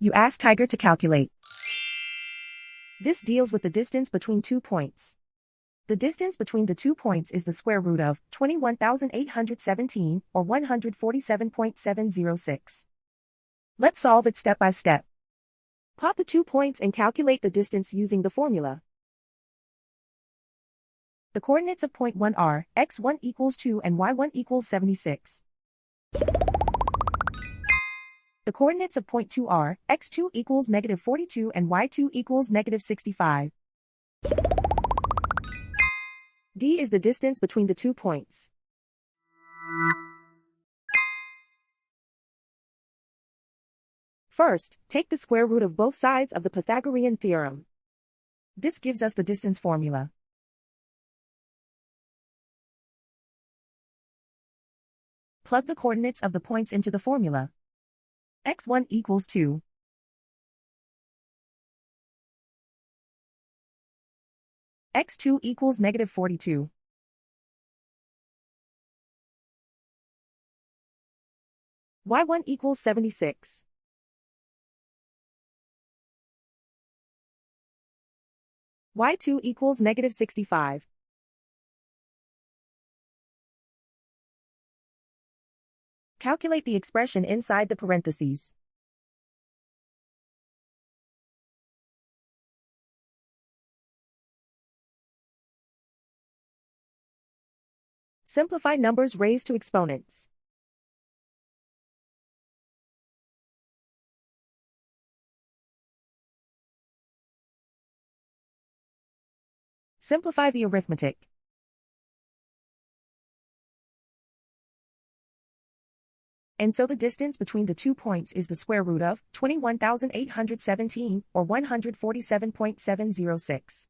You ask Tiger to calculate. This deals with the distance between 2 points. The distance between the 2 points is the square root of 21,817, or 147.706. Let's solve it step by step. Plot the 2 points and calculate the distance using the formula. The coordinates of point 1 are x1 equals 2 and y1 equals 76. The coordinates of point 2 are x2 equals negative 42 and y2 equals negative 65. D is the distance between the 2 points. First, take the square root of both sides of the Pythagorean theorem. This gives us the distance formula. Plug the coordinates of the points into the formula. x1 equals 2. x2 equals negative 42. y1 equals 76. y2 equals negative 65. Calculate the expression inside the parentheses. Simplify numbers raised to exponents. Simplify the arithmetic. And so the distance between the 2 points is the square root of 21,817, or 147.706.